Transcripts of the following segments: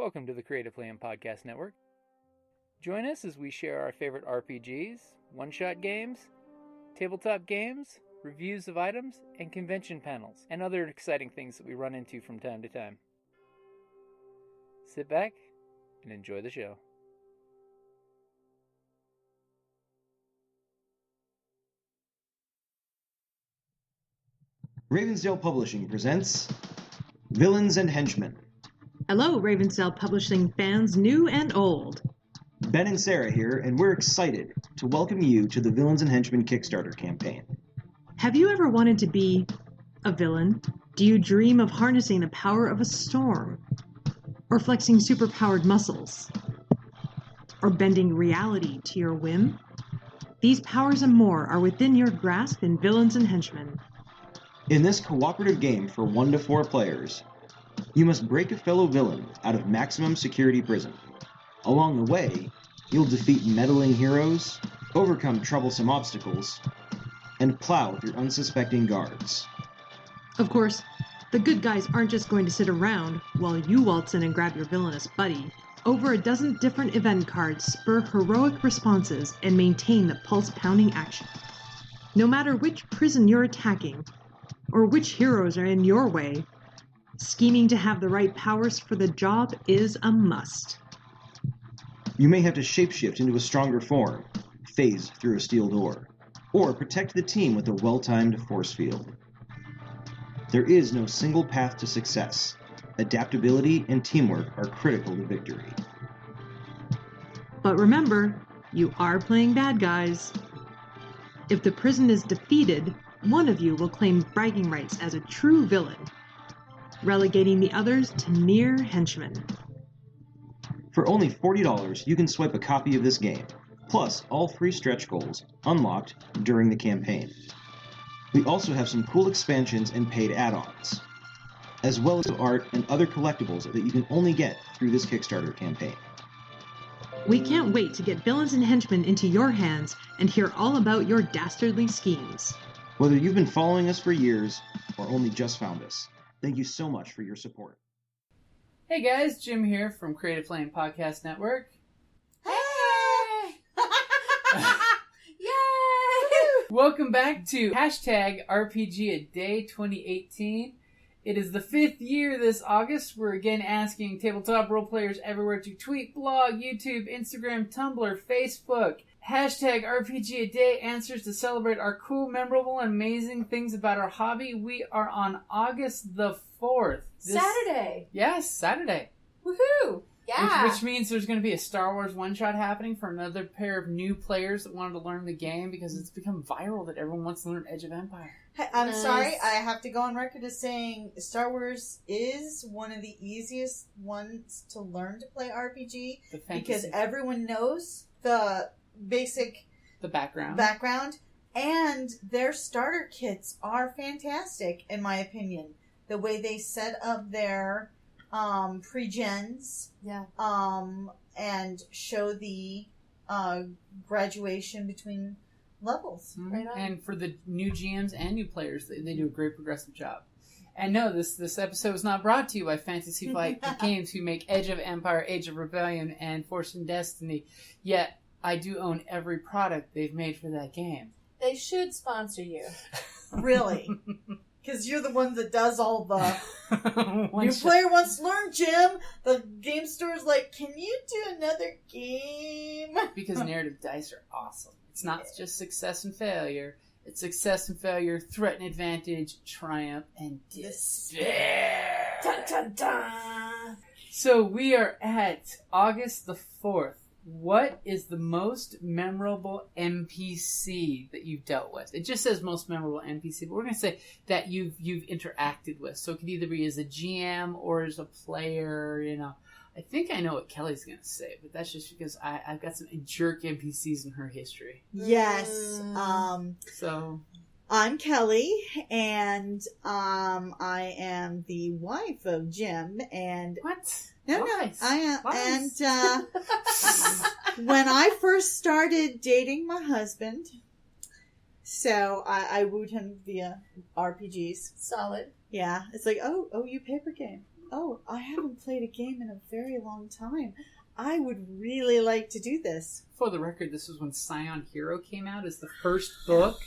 Welcome to the Creative Plan Podcast Network. Join us as we share our favorite RPGs, one-shot games, tabletop games, reviews of items, and convention panels, and other exciting things that we run into from time to time. Sit back and enjoy the show. Ravensdale Publishing presents Villains and Henchmen. Hello, Ravensdale Publishing fans new and old. Ben and Sarah here, and we're excited to welcome you to the Villains and Henchmen Kickstarter campaign. Have you ever wanted to be a villain? Do you dream of harnessing the power of a storm? Or flexing superpowered muscles? Or bending reality to your whim? These powers and more are within your grasp in Villains and Henchmen. In this cooperative game for 1 to 4 players, you must break a fellow villain out of maximum security prison. Along the way, you'll defeat meddling heroes, overcome troublesome obstacles, and plow through unsuspecting guards. Of course, the good guys aren't just going to sit around while you waltz in and grab your villainous buddy. Over a dozen different event cards spur heroic responses and maintain the pulse-pounding action. No matter which prison you're attacking, or which heroes are in your way, scheming to have the right powers for the job is a must. You may have to shapeshift into a stronger form, phase through a steel door, or protect the team with a well-timed force field. There is no single path to success. Adaptability and teamwork are critical to victory. But remember, you are playing bad guys. If the prison is defeated, one of you will claim bragging rights as a true villain, relegating the others to mere henchmen. For only $40, you can swipe a copy of this game, plus all 3 stretch goals unlocked during the campaign. We also have some cool expansions and paid add-ons, as well as art and other collectibles that you can only get through this Kickstarter campaign. We can't wait to get Villains and Henchmen into your hands and hear all about your dastardly schemes. Whether you've been following us for years or only just found us, thank you so much for your support. Hey guys, Jim here from Creative Plan Podcast Network. Hey! Yay! Welcome back to #RPGaDay2018. It is the 5th year this August. We're again asking tabletop role players everywhere to tweet, blog, YouTube, Instagram, Tumblr, Facebook. #RPGaDay answers to celebrate our cool, memorable, and amazing things about our hobby. We are on August the 4th. Saturday. Yes, Saturday. Woohoo! Yeah. Which means there's going to be a Star Wars one-shot happening for another pair of new players that wanted to learn the game because it's become viral that everyone wants to learn Edge of Empire. I'm sorry, I have to go on record as saying Star Wars is one of the easiest ones to learn to play RPG because everyone knows the basic background, and their starter kits are fantastic in my opinion. The way they set up their pre-gens, and show the graduation between levels. Mm-hmm. Right on. And for the new GMs and new players, they do a great progressive job. And no, this episode is not brought to you by Fantasy Flight Games, who make Edge of Empire, Age of Rebellion, and Force and Destiny. Yet, I do own every product they've made for that game. They should sponsor you. Really? Because you're the one that does all the... New player wants to learn, Jim. The game store's like, can you do another game? Because narrative dice are awesome. It's not just success and failure. It's success and failure, threat and advantage, triumph, and despair. Dun, dun, dun. So we are at August the 4th. What is the most memorable NPC that you've dealt with? It just says most memorable NPC, but we're going to say that you've interacted with. So it could either be as a GM or as a player, you know. I think I know what Kellie's going to say, but that's just because I've got some jerk NPCs in her history. Yes. So I'm Kellie, and I am the wife of Jim. And what? No, Lies. I am. Lies. And when I first started dating my husband, so I wooed him via RPGs. Solid. Yeah, it's like, oh, you paper game. oh, I haven't played a game in a very long time. I would really like to do this. For the record, this was when Scion Hero came out as the first book.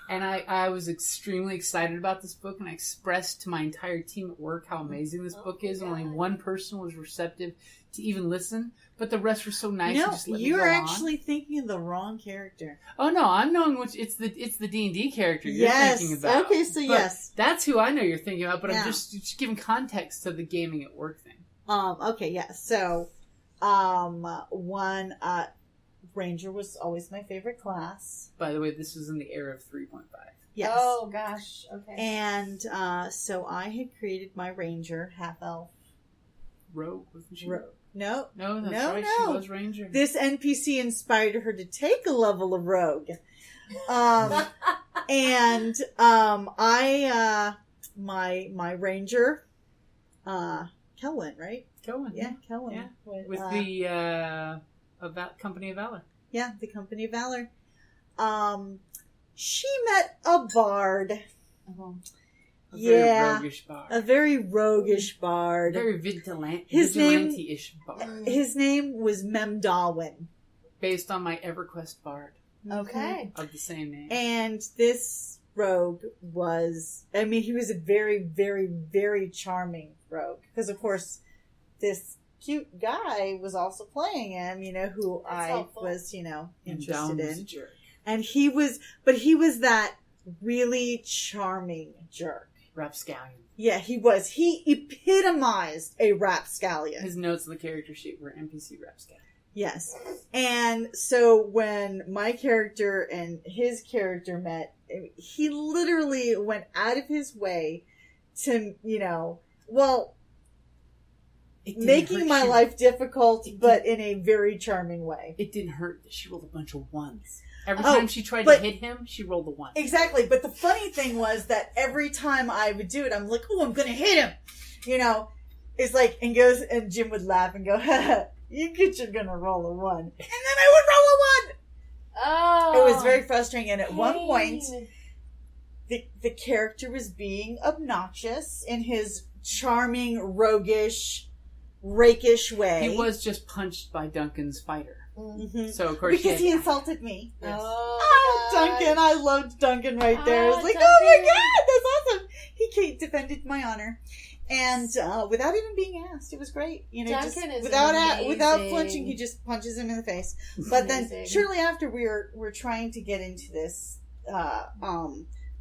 And I was extremely excited about this book, and I expressed to my entire team at work how amazing this book is. And only one person was receptive to even listen, but the rest were so nice. No, and just let me you're go actually thinking of the wrong character. Oh no, I'm knowing which it's the D&D character you're thinking about. Okay, so yes, that's who I know you're thinking about. But yeah. I'm just giving context to the gaming at work thing. Okay, yeah. So, one Ranger was always my favorite class. By the way, this was in the era of 3.5. Yes. Oh gosh. Okay. And so I had created my Ranger, half elf. Rogue, wasn't she? No, No, that's no, right. no. She was Ranger. This NPC inspired her to take a level of rogue. And I my Ranger, Kelwin, right? Kelwin. Yeah, Kelwin. Yeah. With the Company of Valor. Yeah, the Company of Valor. She met a bard. A very roguish bard. A very roguish bard. Very vigilante-ish bard. His name was Memdalwin. Based on my EverQuest bard. Okay. Of the same name. And this rogue was, I mean, he was a very, very, very charming rogue. Because, of course, this cute guy was also playing him, who That's I helpful. was, interested was a in. jerk. And he was that really charming jerk. Rapscallion. Yeah, he was. He epitomized a rapscallion. His notes on the character sheet were NPC rapscallion. Yes. And so when my character and his character met, he literally went out of his way to, making my life difficult, but in a very charming way. It didn't hurt that she rolled a bunch of ones. Every time she tried to hit him, she rolled a one. Exactly. But the funny thing was that every time I would do it, I'm like, oh, I'm going to hit him. It's like, and Jim would laugh and go, you're going to roll a one. And then I would roll a one. Oh. It was very frustrating. And at one point, the character was being obnoxious in his charming, roguish, rakish way. He was just punched by Duncan's fighter. Mm-hmm. So, of course, because he insulted me. Yes. Oh, Duncan. I loved Duncan right there. I was like, Duncan. oh my God, that's awesome. He defended my honor. And without even being asked, it was great. Duncan is without amazing. flinching, he just punches him in the face. But then, Amazing. shortly after, we're trying to get into this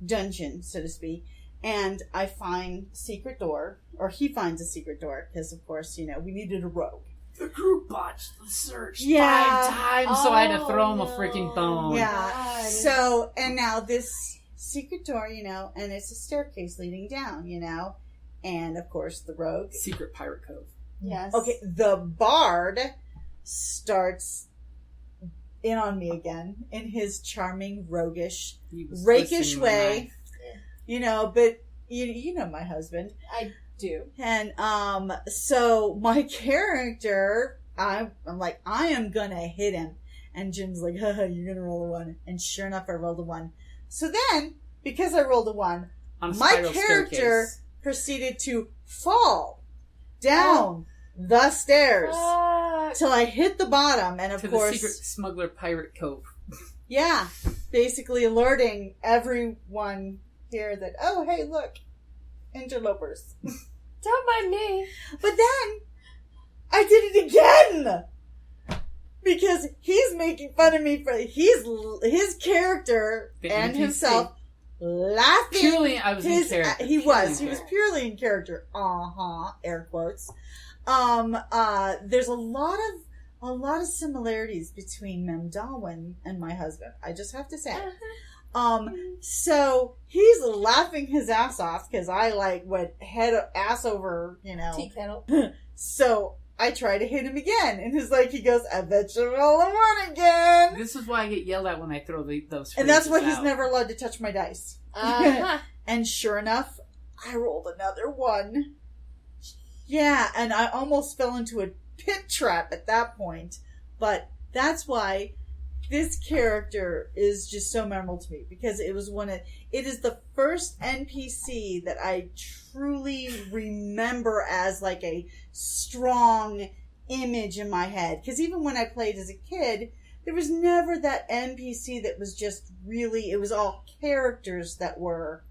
dungeon, so to speak, and I find secret door, or he finds a secret door, because of course, we needed a rogue. The group botched the search 5 Yeah. times, so I had to throw him a freaking bone. Yeah. God. So, and now this secret door, and it's a staircase leading down, and of course the rogue. Secret pirate cove. Yes. Okay, the bard starts in on me again in his charming, roguish, He was rakish twisting way. my knife. But you know my husband. I do. And so my character, I'm like, I am gonna hit him. And Jim's like, haha, you're gonna roll a one. And sure enough, I rolled a one. So then, because I rolled a one, On a my spiral character staircase. proceeded to fall down the stairs till I hit the bottom. And of to course, the secret smuggler pirate cove. yeah, basically alerting everyone here that, oh, hey, look, interlopers. Don't mind me. But then I did it again because he's making fun of me for his character The and NPC. himself laughing. Purely, I was in character. He Purely was in character. purely in character. Air quotes. There's a lot of similarities between Memdalwin and my husband. I just have to say. So he's laughing his ass off because I went ass over, Tea kettle. So I try to hit him again, and he goes, I bet you roll a one again. This is why I get yelled at when I throw those. And that's why phrases he's out. never allowed to touch my dice. Uh-huh. And sure enough, I rolled another one. Yeah, and I almost fell into a pit trap at that point. But that's why this character is just so memorable to me because it is the first NPC that I truly remember as like a strong image in my head. Because even when I played as a kid, there was never that NPC that was just really, it was all characters that were,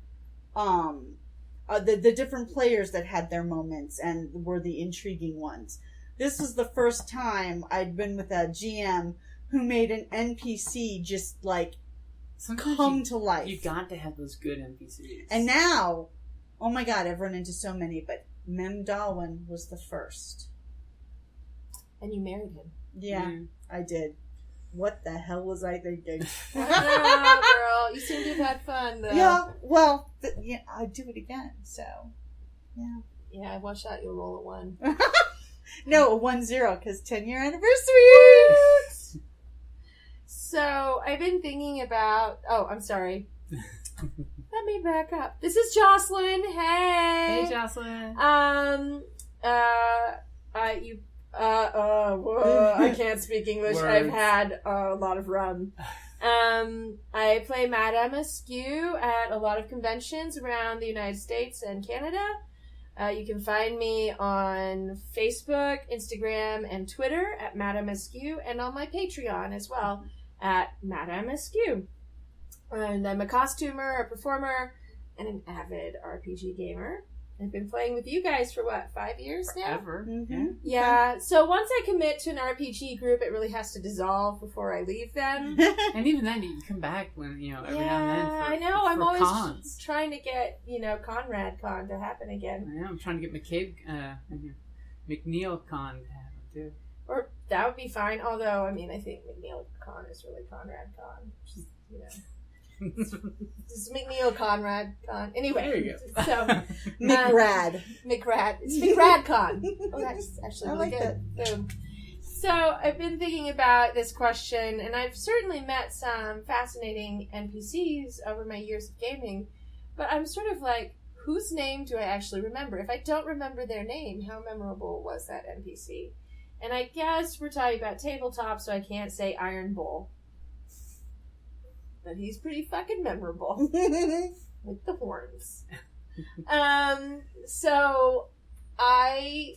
the different players that had their moments and were the intriguing ones. This was the first time I'd been with a GM who made an NPC just like come to life. You got to have those good NPCs. And now, oh my god, I've run into so many, but Mem Darwin was the first. And you married him. Yeah, I did. What the hell was I thinking? I know, girl. You seem to have had fun, though. Yeah, well, I'd do it again, so, yeah. Yeah, I watched out you'll roll a 1. No, a 1-0, because 10-year anniversary! So, I've been thinking about... Oh, I'm sorry. Let me back up. This is Jocelynne. Hey! Hey, Jocelynne. I can't speak English. Words. I've had a lot of rum. I play Madame Askew at a lot of conventions around the United States and Canada. You can find me on Facebook, Instagram, and Twitter at Madame Askew, and on my Patreon as well at Madame Askew. And I'm a costumer, a performer, and an avid RPG gamer. I've been playing with you guys for 5 years now? Forever. Mm-hmm. Yeah, so once I commit to an RPG group, it really has to dissolve before I leave them. And even then, you can come back when, every now and then. I know. I'm always cons. trying to get, Conrad Con to happen again. I am trying to get McNeil Con to happen, too. Or that would be fine, although, I think McNeil Con is really Conrad Con. Just, This is McNeil Conrad Con. Anyway. There you go. So, McRad. McRad. It's McRad Con. Oh, that's actually I really like good. Boom. So, I've been thinking about this question, and I've certainly met some fascinating NPCs over my years of gaming, but I'm sort of like, whose name do I actually remember? If I don't remember their name, how memorable was that NPC? And I guess we're talking about tabletop, so I can't say Iron Bull. But he's pretty fucking memorable. With the horns. So I'm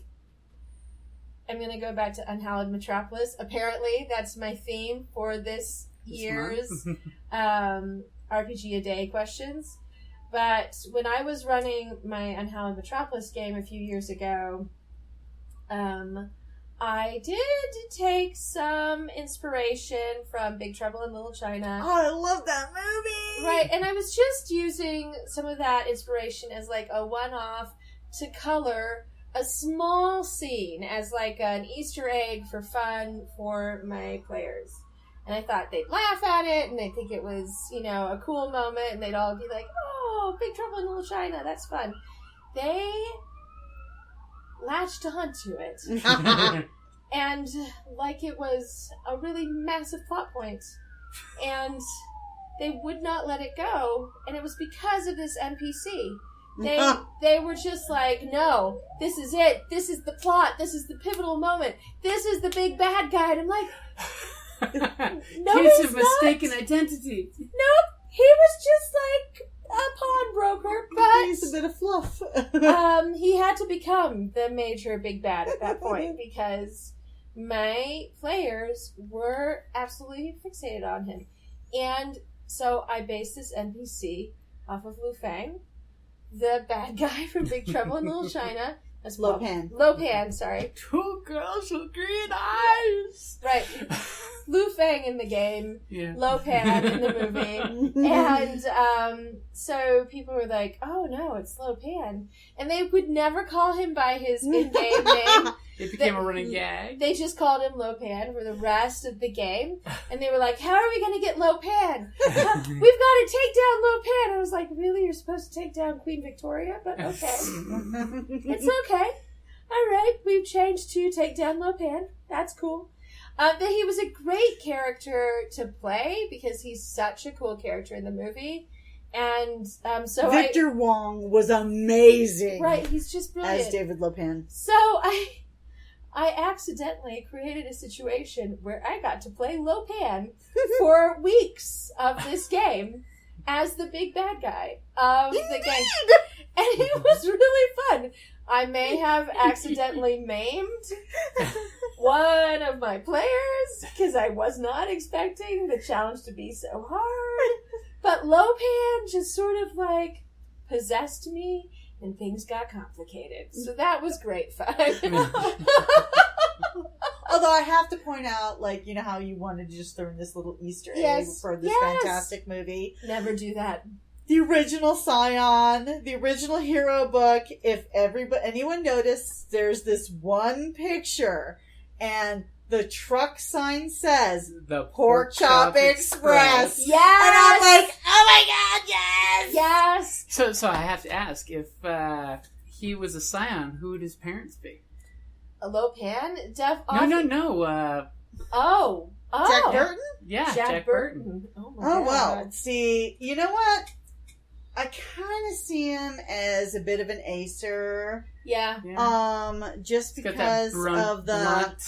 going to go back to Unhallowed Metropolis. Apparently, that's my theme for this year's RPGaDay questions. But when I was running my Unhallowed Metropolis game a few years ago, I did take some inspiration from Big Trouble in Little China. Oh, I love that movie! Right, and I was just using some of that inspiration as like a one-off to color a small scene as like an Easter egg for fun for my players. And I thought they'd laugh at it and they'd think it was, a cool moment and they'd all be like, oh, Big Trouble in Little China, that's fun. They latched onto it. And like it was a really massive plot point. And they would not let it go. And it was because of this NPC. They were just like, no, this is it. This is the plot. This is the pivotal moment. This is the big bad guy. And I'm like, no, Case of mistaken identity. Nope. He was just like a pawnbroker, but he's a bit of fluff. he had to become the major big bad at that point because my players were absolutely fixated on him. And so I based this NPC off of Lu Fang, the bad guy from Big Trouble in Little China. That's Lopan, sorry. Two girls with green eyes. Right. Lu Fang in the game, Lopan in the movie. And so people were like, oh no, it's Lopan. And they would never call him by his in-game name. It became a running gag. They just called him Lopan for the rest of the game. And they were like, how are we going to get Lopan? We've got to take down Lopan. I was like, really? You're supposed to take down Queen Victoria? But okay. It's okay. All right. We've changed to take down Lopan. That's cool. But he was a great character to play because he's such a cool character in the movie. And so Victor Wong was amazing. Right, he's just brilliant. As David Lopan. So I accidentally created a situation where I got to play Lopan for weeks of this game as the big bad guy of the game. And it was really fun. I may have accidentally maimed one of my players because I was not expecting the challenge to be so hard. But Lopan just sort of like possessed me and things got complicated. So that was great fun. Although I have to point out, like, you know how you wanted to just throw in this little Easter egg for this fantastic movie? Never do that. The original Scion, the original hero book, if anyone noticed, there's this one picture, and the truck sign says, The Pork Chop Express. Yes! And I'm like, oh my god, yes! Yes! So I have to ask, if he was a Scion, who would his parents be? A Lopan? No. Oh. Jack Burton? Yeah, Jack Burton. Oh my god. Well, see, you know what? I kind of see him as a bit of an acer. Yeah. Just because of the blunt,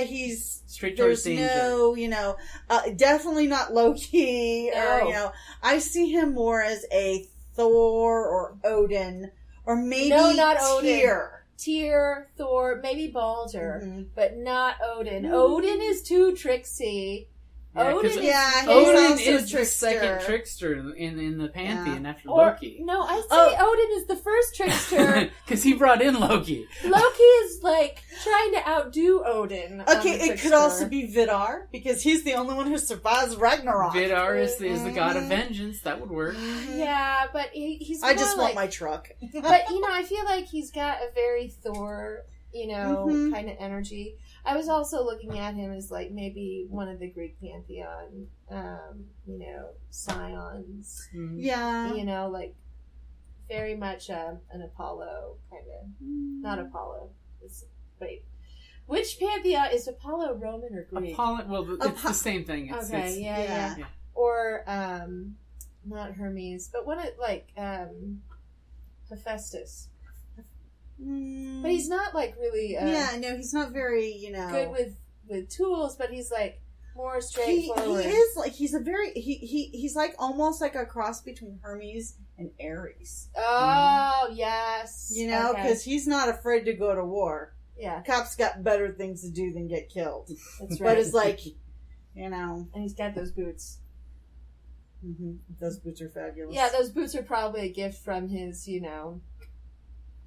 he's straight towards danger. No, definitely not Loki. No. Or I see him more as a Thor or Odin, or maybe not Tyr, Thor, maybe Balder, Mm-hmm. but not Odin. Odin is too tricksy. Yeah, Odin Odin is is also the second trickster in the pantheon after Or, Loki. no, I say Odin is the first trickster. Because he brought in Loki. Loki is like trying to outdo Odin. Okay, it could also be Vidar, because he's the only one who survives Ragnarok. Vidar is the god of vengeance. That would work. Yeah, but he's I just more want like, my truck. But, I feel like he's got a very Thor, Mm-hmm. kind of energy. I was also looking at him as, like, maybe one of the Greek pantheon, scions. Yeah. Like, very much an Apollo, kind of. Not Apollo. Which pantheon? Is Apollo Roman or Greek? Apollo, well, it's the same thing. It's, yeah. Or, not Hermes, but one of, like, Hephaestus. But he's not like really he's not very good with tools, but he's like more straightforward. He is like he's like almost like a cross between Hermes and Ares. Oh yes, because he's not afraid to go to war. Yeah, Cop's got better things to do than get killed. That's right. But it's like and he's got those boots. Mm-hmm. Those boots are fabulous. Yeah, those boots are probably a gift from his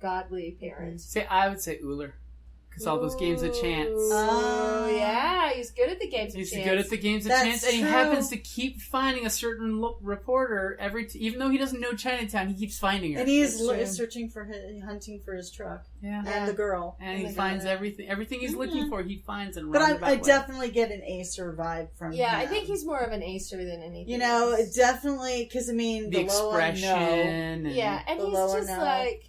godly parents. See, I would say Uller. Because all those games of chance. Oh, yeah. He's good at the games of chance. He's good at the games of chance. And he happens to keep finding a certain reporter even though he doesn't know Chinatown, he keeps finding her. And he is hunting for his truck. Yeah. And the girl. And he finds everything. Everything he's looking for, he finds in a But roundabout I way. definitely get an Acer vibe from him. Yeah, I think he's more of an Acer than anything. Definitely, because the the expression. Yeah, and he's just like...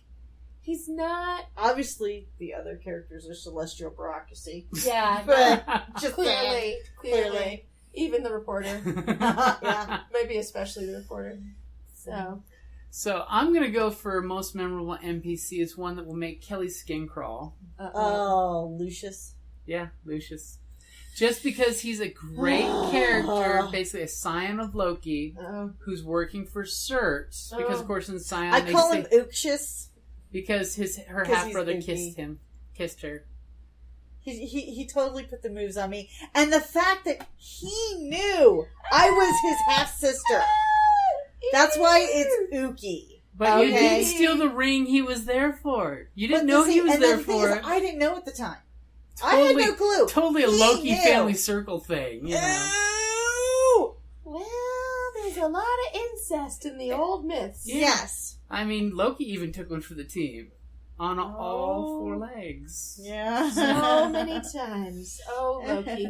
He's not... Obviously, the other characters are celestial bureaucracy. Yeah, but just clearly. Even the reporter. Yeah. Maybe especially the reporter. So I'm going to go for most memorable NPC as one that will make Kellie's skin crawl. Oh, Lucius. Yeah, Lucius. Just because he's a great character, basically a scion of Loki, who's working for Cert. Because, of course, in Scion... I call him Uxius. Because her half-brother kissed her. He totally put the moves on me. And the fact that he knew I was his half-sister. That's why it's Uki. But you didn't steal the ring he was there for. You didn't know he was there for it. I didn't know at the time. Totally, I had no clue. Totally a Loki family circle thing. Well, there's a lot of incest in the old myths. Yeah. Yes. I mean, Loki even took one for the team. On all four legs. Yeah. So many times. Oh, Loki.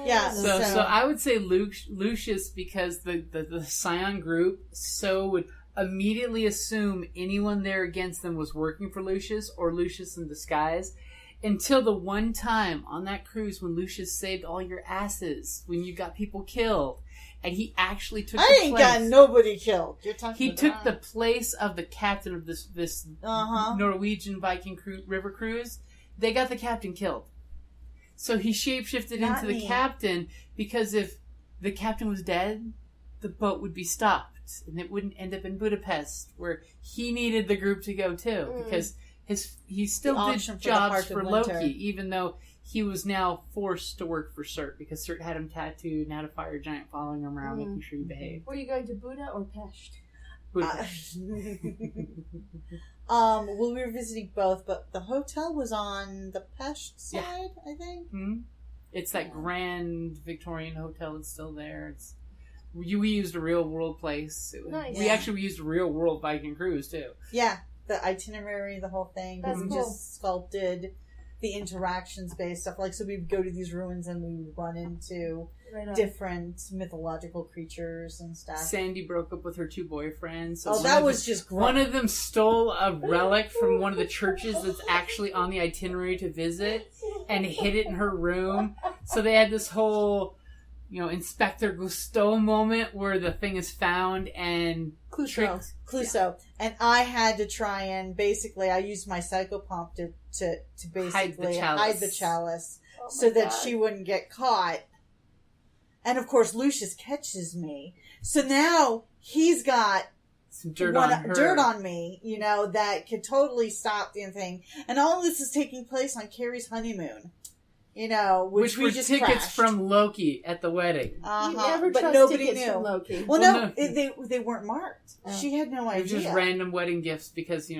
Yeah. So I would say Lucius because the Scion group would immediately assume anyone there against them was working for Lucius or Lucius in disguise. Until the one time on that cruise when Lucius saved all your asses, when you got people killed. And he actually took I ain't got nobody killed. He took the place of the captain of this Norwegian Viking river cruise. They got the captain killed. So he shapeshifted into the captain, because if the captain was dead, the boat would be stopped. And it wouldn't end up in Budapest, where he needed the group to go to. Because he still did jobs for Loki, even though he was now forced to work for Surt, because Surt had him tattooed and had a fire giant following him around, making sure he behaved. Were you going to Buda or Pest? Budapest. Well, we were visiting both, but the hotel was on the Pest side, I think. Mm-hmm. It's that grand Victorian hotel that's still there. We used a real world place. Nice. We actually used a real world Viking cruise, too. Yeah, the itinerary, the whole thing. That's we cool. just sculpted the interactions based stuff. Like, so we'd go to these ruins and we would run into different mythological creatures and stuff. Sandy broke up with her 2 boyfriends. So that was just great. One of them stole a relic from one of the churches that's actually on the itinerary to visit and hid it in her room. So they had this whole, Inspector Gusteau moment where the thing is found and Clouseau. And I had to try and basically, I used my psychopomp to basically hide the chalice so that she wouldn't get caught. And of course, Lucius catches me. So now he's got some dirt on me, that could totally stop the thing. And all of this is taking place on Carrie's honeymoon. Which we were just tickets crashed. from Loki at the wedding. You never but trust nobody tickets knew. from Loki. Well, they weren't marked. She had no idea. It was just random wedding gifts because,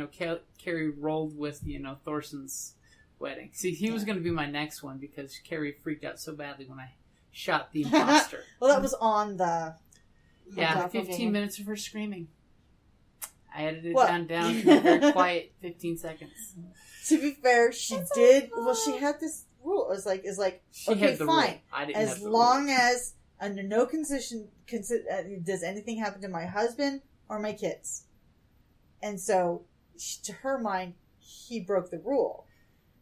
Carrie rolled with, Thorson's wedding. See, he was going to be my next one because Carrie freaked out so badly when I shot the imposter. Well, that was on the... 15 minutes of her screaming. I edited it down to a very quiet 15 seconds. To be fair, she did... Well, she had this rule. It's like she okay, had the fine. Rule. I didn't as have the long rule. as under no condition does anything happen to my husband or my kids. And so, to her mind, he broke the rule.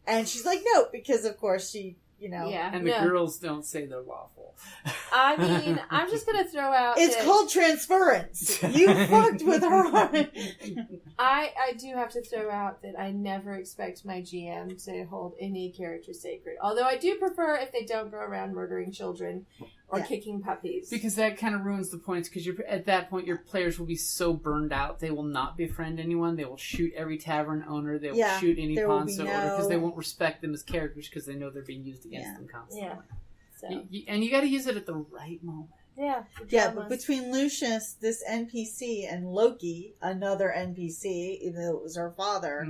And she's like, no, because of course she, And the girls don't say they're lawful. I mean, I'm just going to throw out... It's called transference. You fucked with her. I do have to throw out that I never expect my GM to hold any character sacred. Although I do prefer if they don't go around murdering children or kicking puppies. Because that kind of ruins the points, because at that point your players will be so burned out they will not befriend anyone. They will shoot every tavern owner. They will shoot any Ponzo order because they won't respect them as characters because they know they're being used against them constantly. Yeah. So. And you got to use it at the right moment. Yeah. Yeah, but between Lucius, this NPC, and Loki, another NPC, even though it was her father,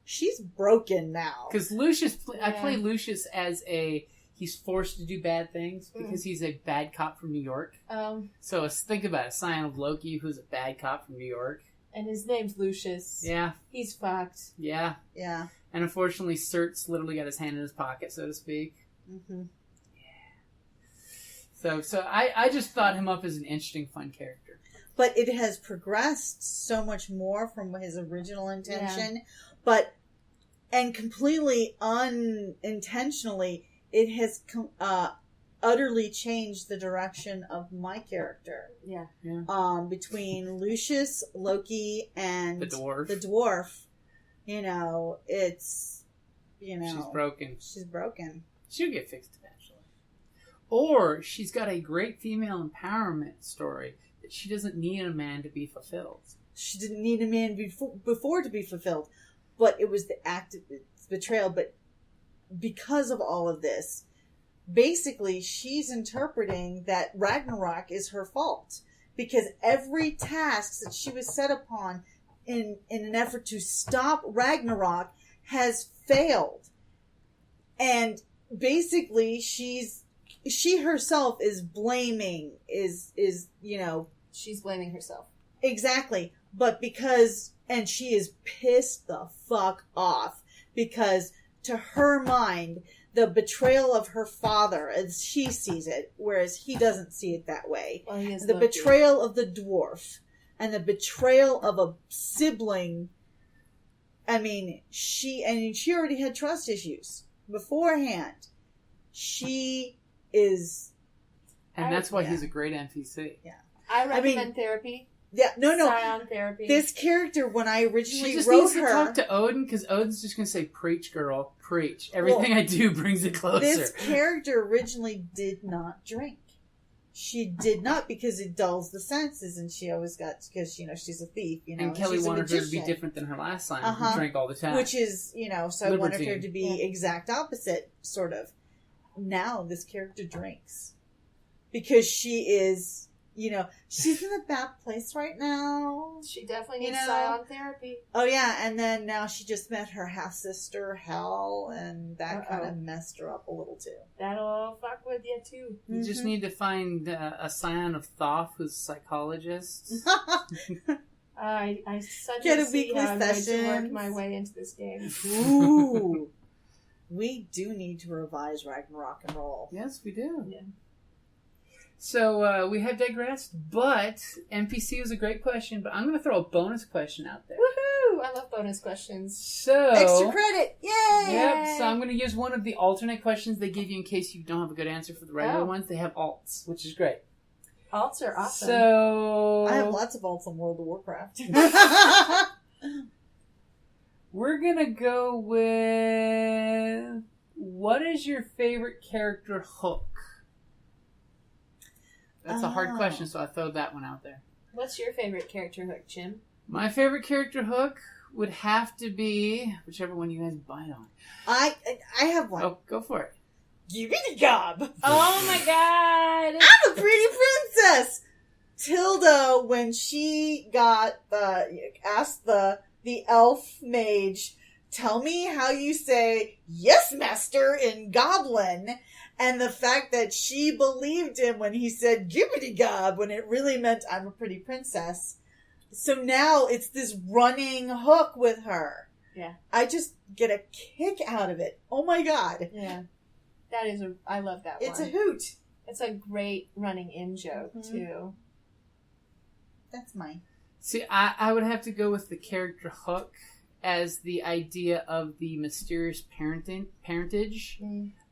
she's broken now. Because Lucius, I play Lucius as he's forced to do bad things because he's a bad cop from New York. So think about a scion of Loki who's a bad cop from New York. And his name's Lucius. Yeah. He's fucked. Yeah. Yeah. And unfortunately, Surt's literally got his hand in his pocket, so to speak. Mm-hmm. So I just thought him up as an interesting, fun character. But it has progressed so much more from his original intention. And completely unintentionally, it has utterly changed the direction of my character. Yeah. Between Lucius, Loki, and the dwarf. It's, She's broken. She'll get fixed eventually. Or she's got a great female empowerment story that she doesn't need a man to be fulfilled. She didn't need a man before to be fulfilled. But it was the act of betrayal. But because of all of this, basically she's interpreting that Ragnarok is her fault. Because every task that she was set upon in an effort to stop Ragnarok has failed. And basically she herself is blaming, she's blaming herself. Exactly. But and she is pissed the fuck off because to her mind, the betrayal of her father, as she sees it, whereas he doesn't see it that way. Well, the betrayal of the dwarf and the betrayal of a sibling I mean, she already had trust issues beforehand. She is... And that's why he's a great NPC. Yeah. I recommend therapy. Yeah, no. Scion therapy. This character, when I originally she just wrote needs to her... talk to Odin, because Odin's just going to say, preach, girl, preach. Everything I do brings it closer. This character originally did not drink. She did not, because it dulls the senses, and she always got, because, you know, she's a thief, you know. And Kellie she's wanted her to be different than her last sign, who drank all the time. Which is, you know, so I wanted her to be exact opposite, sort of. Now, this character drinks. Because she is, you know, she's in a bad place right now. She definitely needs Scion therapy. Oh, yeah, and then now she just met her half-sister, Hel, and that kind of messed her up a little, too. That'll fuck with you, too. You just need to find a Scion of Thoth who's a psychologist. I suddenly see how I'm going to work my way into this game. Ooh. We do need to revise Ragnarok and Roll. Yes, we do. Yeah. So we have digressed, but NPC was a great question, but I'm going to throw a bonus question out there. Woohoo! I love bonus questions. So extra credit! Yay! Yep, so I'm going to use one of the alternate questions they give you in case you don't have a good answer for the regular ones. They have alts, which is great. Alts are awesome. So I have lots of alts on World of Warcraft. We're going to go with, what is your favorite character hook? That's a hard question, so I throw that one out there. What's your favorite character hook, Jim? My favorite character hook would have to be whichever one you guys bite on. I have one. Oh, go for it. Gibbity gob. Oh my god! I'm a pretty princess. Tilda, when she got asked the elf mage, tell me how you say yes, master in Goblin. And the fact that she believed him when he said gibbity gob, when it really meant I'm a pretty princess. So now it's this running hook with her. Yeah. I just get a kick out of it. Oh my god. Yeah. I love that one. It's a hoot. It's a great running in joke, too. That's mine. See, I would have to go with the character hook as the idea of the mysterious parentage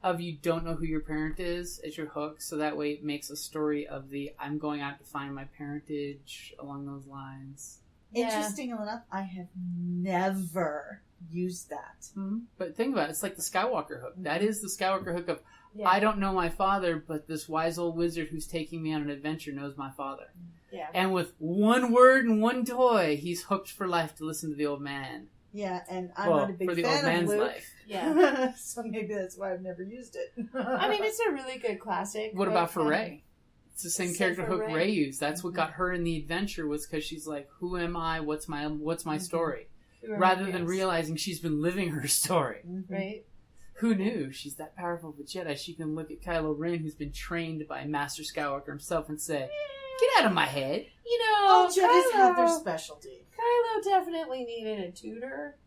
of you don't know who your parent is as your hook, so that way it makes a story of the I'm going out to find my parentage along those lines. Yeah. Interesting enough, I have never used that. Mm-hmm. But think about it, it's like the Skywalker hook. That is the Skywalker hook of I don't know my father, but this wise old wizard who's taking me on an adventure knows my father. Yeah. And with one word and one toy, he's hooked for life to listen to the old man. Yeah, and I'm not a big for the fan old man's of Luke. life. Yeah. So maybe that's why I've never used it. I mean, it's a really good classic. What about for Rey? It's the same character hook Rey. Rey used. That's what got her in the adventure, was because she's like, who am I? What's my story? Rather than realizing she's been living her story. Right. Who knew? She's that powerful of a Jedi. She can look at Kylo Ren, who's been trained by Master Skywalker himself, and say, get out of my head. You know, all Jedis have their specialty. Kylo definitely needed a tutor.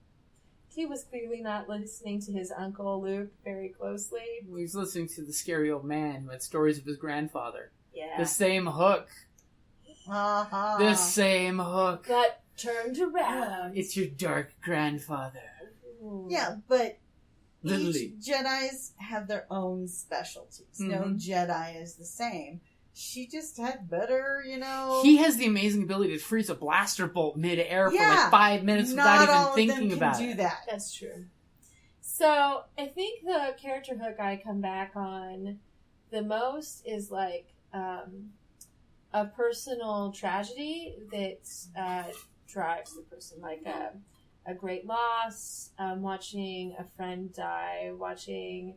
He was clearly not listening to his uncle Luke very closely. He was listening to the scary old man who had stories of his grandfather. Yeah. The same hook. Uh-huh. The same hook. Got turned around. It's your dark grandfather. Yeah, but Literally. each Jedis have their own specialties. Mm-hmm. No Jedi is the same. She just had better, you know... He has the amazing ability to freeze a blaster bolt mid-air for like 5 minutes without even thinking about it. do that. That's true. So, I think the character hook I come back on the most is like a personal tragedy that drives the person. Like a great loss, watching a friend die, watching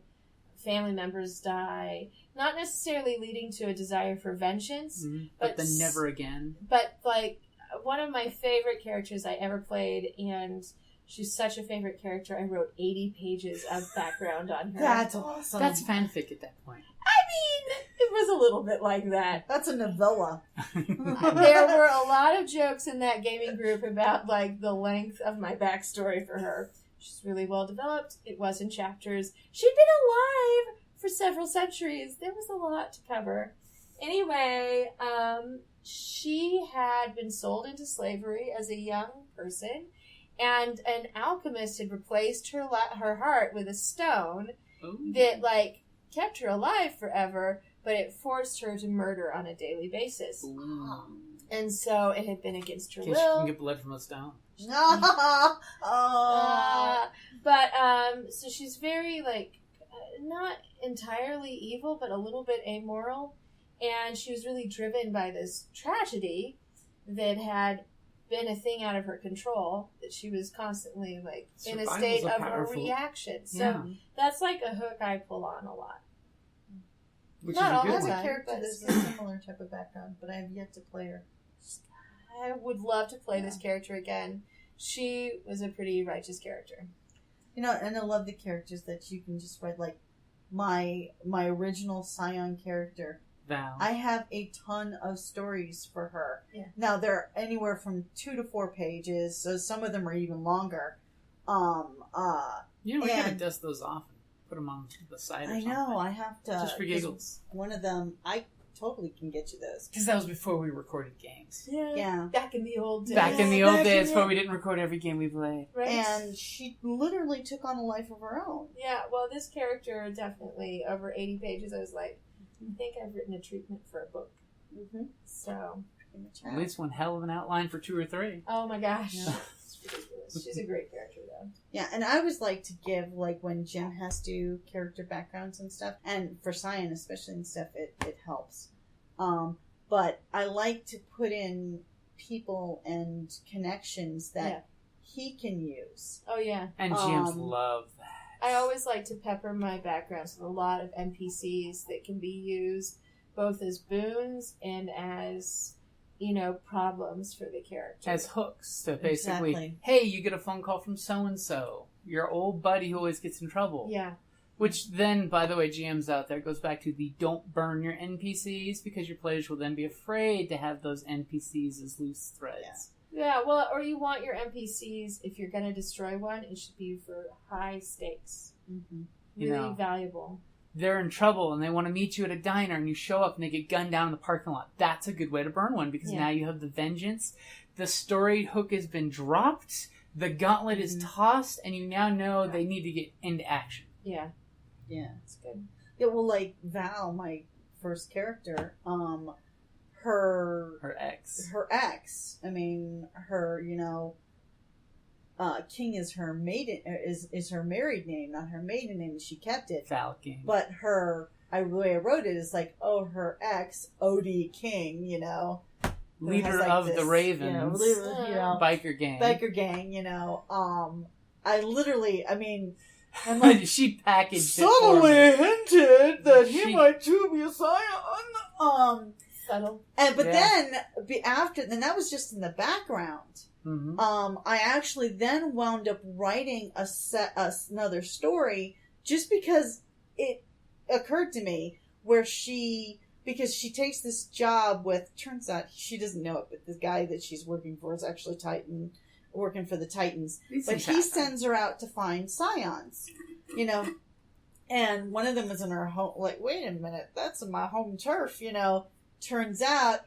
family members die, not necessarily leading to a desire for vengeance, but then never again. But like one of my favorite characters I ever played, and she's such a favorite character, I wrote 80 pages of background on her. That's awesome. That's fanfic at that point. I mean, it was a little bit like that. That's a novella. There were a lot of jokes in that gaming group about like the length of my backstory for her. She's really well developed. It was in chapters. She'd been alive for several centuries. There was a lot to cover. Anyway, she had been sold into slavery as a young person, And an alchemist had replaced her heart with a stone Ooh. that, like, kept her alive forever, but it forced her to murder on a daily basis. Ooh. And so it had been against her In case she will. can get blood from a stone. So she's very, like, not entirely evil, but a little bit amoral. And she was really driven by this tragedy that had been a thing out of her control, that she was constantly, like, in a state of a reaction. So that's, like, a hook I pull on a lot. Which Not is a all good I the one. have a time. character that's a similar type of background, but I have yet to play her. I would love to play this character again. She was a pretty righteous character. You know, and I love the characters that you can just write, like my original Scion character. Val. I have a ton of stories for her. Yeah. Now they're anywhere from 2 to 4 pages, so some of them are even longer. We gotta dust those off and put them on the side or I something. know, I have to. Just for giggles. One of them, I totally can get you those. Because that was before we recorded games. Yeah. Back in the old days. Back in the old back days, in before the- we didn't record every game we played. Right? And she literally took on a life of her own. Yeah, well, this character definitely, over 80 pages, I was like, I think I've written a treatment for a book. Mm-hmm. So, At least one hell of an outline for 2 or 3. oh my gosh. Yeah. It's ridiculous. She's a great character, though. Yeah, and I always like to give, like, when Jim has to do character backgrounds and stuff, and for Cyan especially and stuff, it helps. But I like to put in people and connections that he can use. Oh, yeah. And GMs love that. I always like to pepper my backgrounds with a lot of NPCs that can be used both as boons and as, you know, problems for the character. As hooks. So basically, Exactly. hey, you get a phone call from so-and-so. Your old buddy who always gets in trouble. Yeah. Which then, by the way, GMs out there, goes back to the don't burn your NPCs, because your players will then be afraid to have those NPCs as loose threads. Yeah, well, or you want your NPCs, if you're going to destroy one, it should be for high stakes. Mm-hmm. You Really know. valuable. They're in trouble and they want to meet you at a diner and you show up and they get gunned down in the parking lot. That's a good way to burn one, because now you have the vengeance. The story hook has been dropped. The gauntlet is tossed, and you now know they need to get into action. Yeah. Yeah. It's good. Yeah, well, like, Val, my first character, her ex, I mean, her, you know, King is her maiden, is her married name, not her maiden name, and she kept it. Falcon. But the way I wrote it is like, oh, her ex, O.D. King, you know. Leader like of this, the Ravens. You know, Biker gang. you know. I literally, I mean, I'm like, she packaged subtly it for me. hinted that he might too be a Scion. Subtle. But then then that was just in the background. Mm-hmm. I actually then wound up writing another story just because it occurred to me because she takes this job with, turns out she doesn't know it, but the guy that she's working for is actually working for the Titans. But he sends her out to find Scions, you know. And one of them is in her home, like, wait a minute, that's in my home turf, you know. Turns out,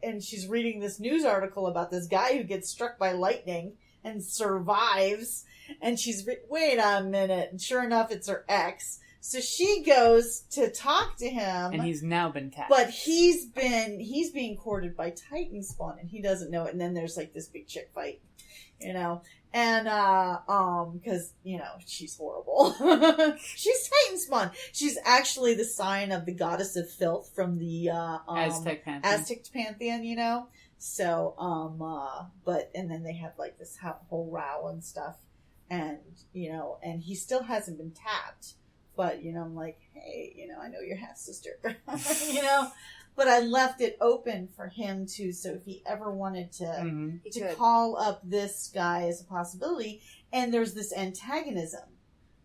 and she's reading this news article about this guy who gets struck by lightning and survives. And she's, wait a minute. And sure enough, it's her ex. So she goes to talk to him. And he's now been tapped. But he's being courted by Titan Spawn, and he doesn't know it. And then there's like this big chick fight, you know. And, cause, you know, she's horrible. She's Titan Spawn. She's actually the sign of the goddess of filth from the, Aztec Pantheon, you know. So, and then they have like this whole row and stuff. And, you know, and he still hasn't been tapped. But, you know, I'm like, hey, you know, I know your half sister, you know. But I left it open for him to, so if he ever wanted to call up this guy as a possibility, and there's this antagonism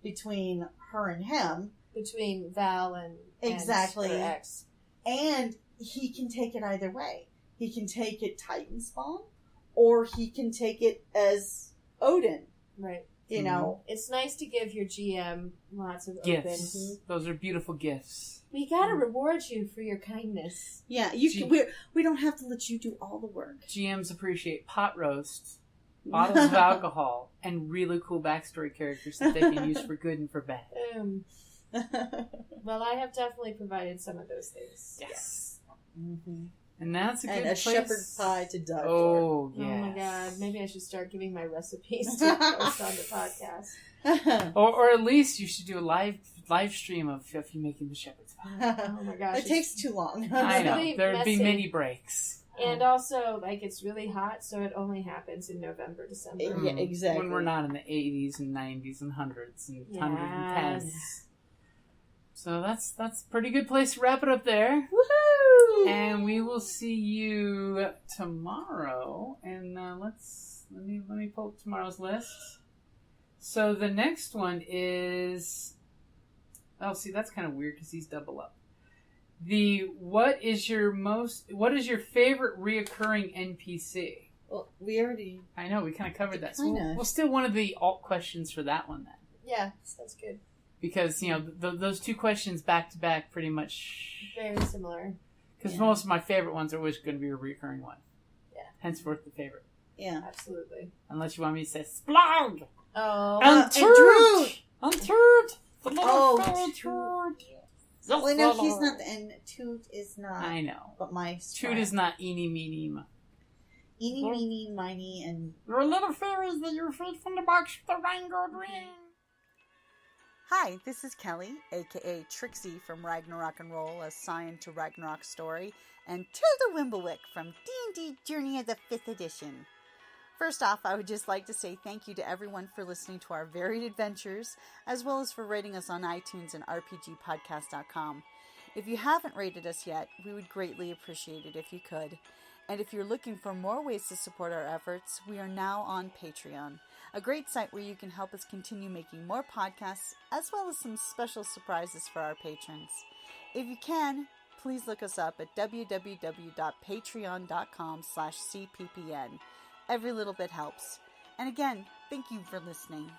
between her and him. Between Val and exactly. her ex. And he can take it either way. He can take it Titan Spawn, or he can take it as Odin. Right. You know. It's nice to give your GM lots of gifts. open. Those are beautiful gifts. We gotta reward you for your kindness. Yeah, we don't have to let you do all the work. GMs appreciate pot roast bottles of alcohol, and really cool backstory characters that they can use for good and for bad. Well, I have definitely provided some of those things. Yes. Mm-hmm. And that's a good and a place. shepherd pie to die Oh, for. yes. Oh my god, maybe I should start giving my recipes to post on the podcast. Or at least you should do a live stream of you making the shepherd's pie. Oh my gosh. It takes too long. I know. really There'd be messy. many breaks. And also, like, it's really hot, so it only happens in November, December. Yeah, exactly. When we're not in the 80s and 90s and hundreds and 110s. So that's a pretty good place to wrap it up there. Woohoo! And we will see you tomorrow. And let me pull up tomorrow's list. So the next one is... Oh, see, that's kind of weird because these double up. What is your favorite reoccurring NPC? Well, we already... I know, we kind of covered that. So Kinda. we'll steal one of the alt questions for that one then. Yeah, sounds good. Because, those two questions back to back pretty much... Very similar. Because most of my favorite ones are always going to be a recurring one. Yeah. Henceforth the favorite. Yeah. Absolutely. Unless you want me to say, Splog! Oh. Untoot! The little Oh, Toot! Well, no, he's not, and Toot is not. I know. But my Toot is not eeny, meeny, miny. Eeny, meeny, miny, and... You're little fairies that you're freed from the box with the Rheingold ring. Hi, this is Kellie, aka Trixie from Ragnarok and Roll, a Scion to Ragnarok story, and Tilda Wimblewick from D&D Journey of the 5th Edition. First off, I would just like to say thank you to everyone for listening to our varied adventures, as well as for rating us on iTunes and RPGpodcast.com. If you haven't rated us yet, we would greatly appreciate it if you could. And if you're looking for more ways to support our efforts, we are now on Patreon, a great site where you can help us continue making more podcasts, as well as some special surprises for our patrons. If you can, please look us up at www.patreon.com/cppn. Every little bit helps. And again, thank you for listening.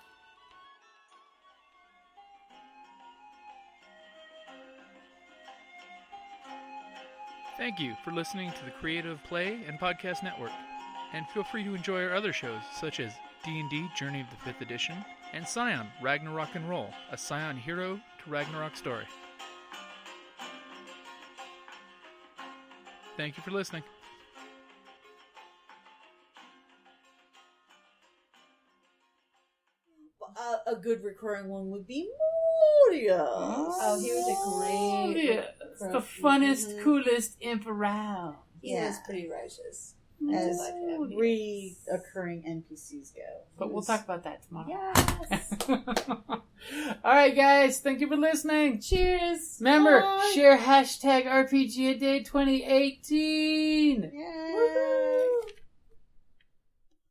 Thank you for listening to the Creative Play and Podcast Network. And feel free to enjoy our other shows, such as D&D Journey of the 5th Edition and Scion Ragnarok and Roll, a Scion hero to Ragnarok story. Thank you for listening. A good recurring one would be Morius. Oh, he was a great... Yeah, it's the funnest, coolest imp around. He was pretty righteous. As like him. reoccurring NPCs go. But we'll talk about that tomorrow. Yes. All right, guys. Thank you for listening. Cheers. Remember, Bye. share hashtag RPGaDay2018. Yeah.